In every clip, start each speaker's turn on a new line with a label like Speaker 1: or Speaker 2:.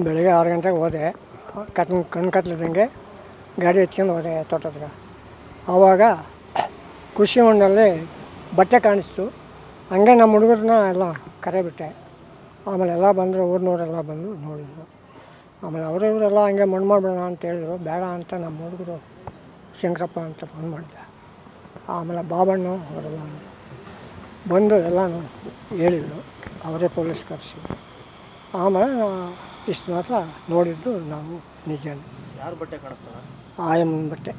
Speaker 1: ಬೆಳಗ್ಗೆ 6 ಗಂಟೆಗೆ ಹೋದೆ. ಕಣ್ಣು ಕತ್ಲಿದ್ದಂಗೆ ಗಾಡಿ ಎತ್ಕೊಂಡು ಹೋದೆ ತೋಟ ಹತ್ರ. ಆವಾಗ ಕೃಷಿ ಹೊಂಡಲ್ಲಿ ಬಟ್ಟೆ ಕಾಣಿಸ್ತು. ಹಂಗೆ ನಮ್ಮ ಹುಡುಗರನ್ನ ಎಲ್ಲ ಕರೆ ಬಿಟ್ಟೆ. ಆಮೇಲೆ ಎಲ್ಲ ಬಂದರು, ಊರಿನವರೆಲ್ಲ ಬಂದು ನೋಡಿದರು. ಆಮೇಲೆ ಅವರೆಲ್ಲ ಹಂಗೆ ಮಣ್ಣು ಮಾಡಬೇಡ ಅಂತ ಹೇಳಿದ್ರು. ಬೇಡ ಅಂತ ನಮ್ಮ ಹುಡುಗರು ಶಂಕರಪ್ಪ ಅಂತ ಫೋನ್ ಮಾಡಿದೆ. ಆಮೇಲೆ ಬಾಬಣ್ಣ ಅವರೆಲ್ಲ ಬಂದು ಎಲ್ಲನೂ ಹೇಳಿದರು. ಅವರೇ ಪೊಲೀಸ್ ಕರೆಸಿದ್ರು. ಆಮೇಲೆ ಇಷ್ಟು ಮಾತ್ರ ನೋಡಿದ್ದು ನಾವು ನಿಜ.
Speaker 2: ಯಾರು ಬಟ್ಟೆ ಕಾಣಿಸ್ತಾರ?
Speaker 1: ಆಯಮ್ಮನ ಬಟ್ಟೆ.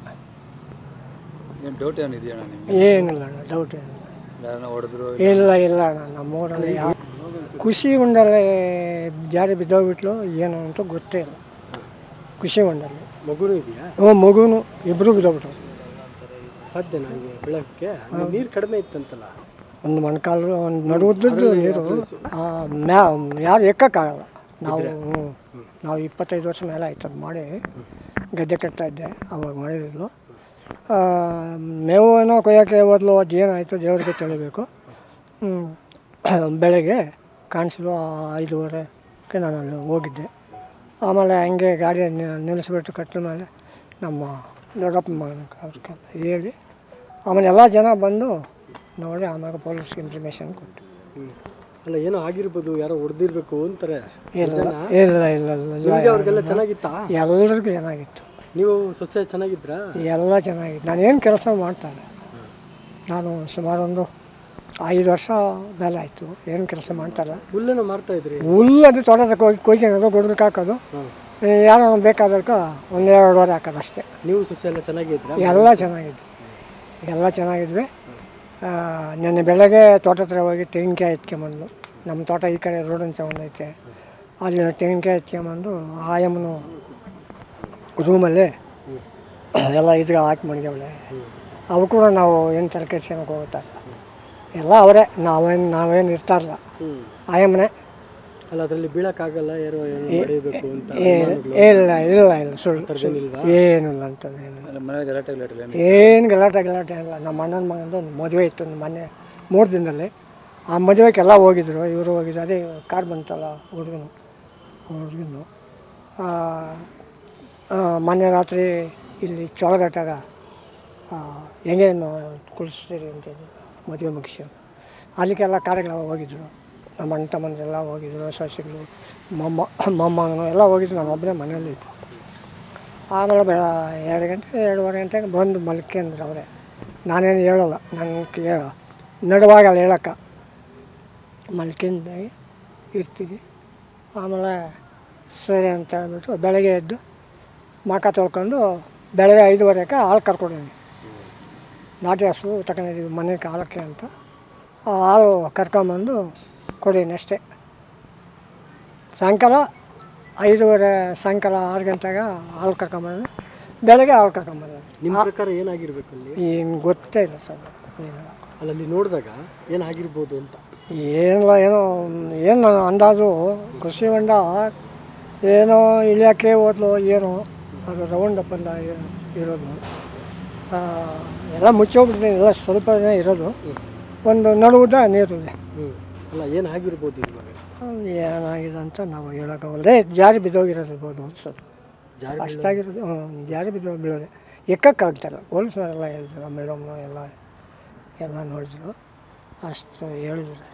Speaker 2: ಏನು ಡೌಟ್ ಏನಿದೆಯಾ?
Speaker 1: ಏನಿಲ್ಲ ಅಣ್ಣ, ಡೌಟ್ ಏನಿಲ್ಲ.
Speaker 2: ಯಾರನ್ನ ಹೊಡೆದ್ರು?
Speaker 1: ಇಲ್ಲ ಅಣ್ಣ, ನಮ್ಮೂರಲ್ಲಿ ಯಾವ ಕೃಷಿ ಹೊಂಡಲ್ಲಿ ಜಾರಿ ಬಿದ್ದೋಗ್ಬಿಟ್ಲು ಏನೋ ಅಂತ ಗೊತ್ತೇ ಇಲ್ಲ. ಕೃಷಿ ಹೊಂಡಲ್ಲಿ
Speaker 2: ಮಗುನೂ ಇದೆಯಾ?
Speaker 1: ಮಗುನು ಇಬ್ಬರು ಬಿದ್ದೋಗ್ಬಿಟ್ಟು.
Speaker 2: ಸಾಧ್ಯ ನನಗೆ ಬೆಳಗ್ಗೆ ನೀರು ಕಡಿಮೆ ಇತ್ತಂತಲ್ಲ?
Speaker 1: ಒಂದು ಮೊಣಕಾಲು, ಒಂದು ನಡುವುದ್ದು ನೀರು ಯಾರು ಎಕ್ಕೋಕ್ಕಾಗಲ್ಲ. ನಾವು 25 ವರ್ಷ ಮೇಲೆ ಆಯ್ತು ಅದು ಮಾಡಿ. ಗದ್ದೆ ಕಟ್ತಾಯಿದ್ದೆ ಅವಾಗ ಮಾಡಿದ್ದು. ಮೇವು ಏನೋ ಕೊಯ್ಯೋಕ್ಕೆ ಹೋದ್ಲು, ಅದು ಏನಾಯಿತು ದೇವ್ರಿಗೆ ತಿಳಿಬೇಕು. ಬೆಳಗ್ಗೆ ಕಾಣಿಸಿದ್ವು 5:30ಕ್ಕೆ ನಾನು ಅಲ್ಲಿ ಹೋಗಿದ್ದೆ. ಆಮೇಲೆ ಹಂಗೆ ಗಾಡಿ ನಿಲ್ಲಿಸ್ಬಿಟ್ಟು ಕಟ್ಟಿದ ಮೇಲೆ ನಮ್ಮ ದೊಡ್ಡಪ್ಪ ಅವ್ರಿಗೆಲ್ಲ ಹೇಳಿ ಆಮೇಲೆ ಎಲ್ಲ ಜನ ಬಂದು ನೋಡಿ ಆಮೇಲೆ ಪೊಲೀಸ್ಗೆ ಇನ್ಫಾರ್ಮೇಷನ್ ಕೊಟ್ಟು.
Speaker 2: ಅಲ್ಲ, ಏನೋ ಆಗಿರ್ಬೋದು, ಯಾರೋ ಹೊಡೆದಿರ್ಬೇಕು ಅಂತಾರೆ.
Speaker 1: ಇಲ್ಲ
Speaker 2: ಅವ್ರಿಗೆಲ್ಲ ಚೆನ್ನಾಗಿತ್ತಾ?
Speaker 1: ಎಲ್ಲರಿಗೂ ಚೆನ್ನಾಗಿತ್ತು.
Speaker 2: ನೀವು ಸೊಸೆ ಚೆನ್ನಾಗಿದ್ರಾ?
Speaker 1: ಎಲ್ಲ ಚೆನ್ನಾಗಿತ್ತು. ನಾನೇನು ಕೆಲಸ ಮಾಡ್ತಾರೆ, ನಾನು ಸುಮಾರು ಒಂದು 5 ವರ್ಷ ಮೇಲೆ ಆಯಿತು ಏನು ಕೆಲಸ ಮಾಡ್ತಾಯಿಲ್ಲ.
Speaker 2: ಹುಲ್ಲೇನೋ ಮಾಡ್ತಾಯಿದ್ರಿ?
Speaker 1: ಹುಲ್ಲು ಅದು ತೋಟಕ್ಕೆ ಹೋಗಿ ಕೊಯ್ಕೊಳ್ಳೋದು, ಗುಡ್ದಕ್ಕೆ ಹಾಕೋದು, ಯಾರೋ ಬೇಕಾದಕ್ಕೆ 1-2 ವಾರ ಹಾಕೋದು ಅಷ್ಟೇ.
Speaker 2: ನೀವು ಸೊಸೆ ಎಲ್ಲ ಚೆನ್ನಾಗಿದ್ರಾ?
Speaker 1: ಎಲ್ಲ ಚೆನ್ನಾಗಿದ್ವಿ. ನೆನ್ನೆ ಬೆಳಗ್ಗೆ ತೋಟ ಹತ್ರ ಹೋಗಿ ತೆಂಗಿನಕಾಯಿ ಎತ್ಕೊಂಬಂದು, ನಮ್ಮ ತೋಟ ಈ ಕಡೆ ರೋಡಿನ ಸೌಂಡ್ ಐತೆ, ಅಲ್ಲಿ ತೆಂಗಿನಕಾಯಿ ಎತ್ಕೊಂಬಂದು ಆಯಮ್ಮನು ರೂಮಲ್ಲಿ ಎಲ್ಲ ಇದ್ರಾಗ ಹಾಕಿ ಮಡ್ಗವಳೆ. ಅವು ಕೂಡ ನಾವು ಏನು ತಲೆ ಕೆಡ್ಸ್ಕೊಳಕ್ಕೆ ಹೋಗುತ್ತಾ ಎಲ್ಲ ಅವರೇ, ನಾವೇನು ಇರ್ತಾರಲ್ಲ ಆಯಮ್ಮನೆ.
Speaker 2: ಅಲ್ಲ, ಅದರಲ್ಲಿ ಬೀಳಕ್ಕಾಗಲ್ಲ, ಯಾರೋ
Speaker 1: ಇಲ್ಲ ಸುಳ್ಳು ಏನಿಲ್ಲ ಅಂತದ್ದು ಏನು ಗಲಾಟೆ ಇಲ್ಲ. ನಮ್ಮ ಅಣ್ಣನ ಮಗಂದು ಮದುವೆ ಇತ್ತು ಮೊನ್ನೆ 3 ದಿನದಲ್ಲಿ. ಆ ಮದುವೆಗೆಲ್ಲ ಹೋಗಿದ್ರು, ಇವರು ಹೋಗಿದ್ರು. ಅದೇ ಕಾರ್ ಬಂತಲ್ಲ ಹುಡುಗನು ಮೊನ್ನೆ ರಾತ್ರಿ ಇಲ್ಲಿ ಚೋಳಘಟ್ಟಾಗ ಹೆಂಗೇನು ಕುಳಿಸ್ತೀರಿ ಅಂತ ಮದುವೆ ಮುಗಿಸಿ ಅದಕ್ಕೆಲ್ಲ ಕಾರ್ಯಗಳು ಹೋಗಿದ್ರು. ನಮ್ಮ ಅಣ್ಣ ತಮ್ಮಂದೆಲ್ಲ ಹೋಗಿದ್ರು, ಸೊಸೆಗಳು, ಮೊಮ್ಮಗನು ಎಲ್ಲ ಹೋಗಿದ್ರು. ನಾನು ಒಬ್ಬನೇ ಮನೆಯಲ್ಲಿ ಇದ್ದೆ. ಆಮೇಲೆ 2:30 ಗಂಟೆಗೆ ಬಂದು ಮಲ್ಕೊಂಡ್ರು ಅವರೇ. ನಾನೇನು ಹೇಳೋಲ್ಲ, ನನಗೆ ನಡುವಾಗಲ್ಲ ಹೇಳೋಕ್ಕೆ. ಮಲ್ಕೊಂಡಾಗಿ ಇರ್ತೀನಿ. ಆಮೇಲೆ ಸರಿ ಅಂತ ಹೇಳ್ಬಿಟ್ಟು ಬೆಳಗ್ಗೆ ಎದ್ದು ಮುಖ ತೊಳ್ಕೊಂಡು ಬೆಳಗ್ಗೆ 5:30ಕ್ಕೆ ಹಾಲು ಕರ್ಕೊಂಡಿದ್ದೀನಿ. ನಾಟಿ ಹಸು ತಗೊಂಡಿದ್ದೀವಿ ಮನೆಗೆ ಹಾಲಕ್ಕೆ ಅಂತ. ಆ ಹಾಲು ಕರ್ಕೊಂಬಂದು ಕೊಡೀನಿ ಅಷ್ಟೇ. ಸಾಯಂಕಾಲ 5:30 ಸಾಯಂಕಾಲ 6 ಗಂಟೆಗೆ ಹಾಲು ಕರ್ಕೊಂಬಂದು ಬೆಳಗ್ಗೆ ಹಾಲು ಕರ್ಕೊಂಬಂದು.
Speaker 2: ನಿಮ್ಮ ಪ್ರಕಾರ ಏನಾಗಿರ್ಬೇಕು ಅಲ್ಲಿ?
Speaker 1: ಏನು ಗೊತ್ತೇ ಇಲ್ಲ ಸರ್.
Speaker 2: ಅಲ್ಲಿ ನೋಡಿದಾಗ ಏನಾಗಿರ್ಬೋದು ಅಂತ
Speaker 1: ಏನಿಲ್ಲ, ಏನು ಅಂದಾಜು ಕೃಷಿ ಹೊಂಡ ಏನೋ ಇಳಿಯೋಕ್ಕೆ ಹೋದ್ಲು, ಏನೋ ಅದು ರೌಂಡ್ ಅಪ್ಪಲ್ಲ ಇರೋದು. ಎಲ್ಲ ಮುಚ್ಚೋಗ್ಬಿಟ್ಟಿದೆ, ಎಲ್ಲ ಸ್ವಲ್ಪ ಇರೋದು. ಒಂದು ನಡುವುದ ನೀರು ಇದೆ.
Speaker 2: ಅಲ್ಲ, ಏನಾಗಿರ್ಬೋದು ಇವಾಗ?
Speaker 1: ಏನಾಗಿದೆ ಅಂತ ನಾವು ಹೇಳೋಕ್ಕಾಗಲ್ಲದೆ ಜಾರಿ ಬಿದ್ದೋಗಿರೋದಿರ್ಬೋದು ಅನ್ಸೋದು. ಅಷ್ಟಾಗಿರೋದು. ಜಾರಿ ಬೀಳೋದೆ ಎಕ್ಕೋಕ್ಕಾಗ್ತಾಯಿಲ್ಲ. ಪೊಲೀಸರೆಲ್ಲ ಹೇಳಿದ್ರು, ಮೇಡಮ್ನು ಎಲ್ಲ ನೋಡಿದ್ರು, ಅಷ್ಟು ಹೇಳಿದ್ರು.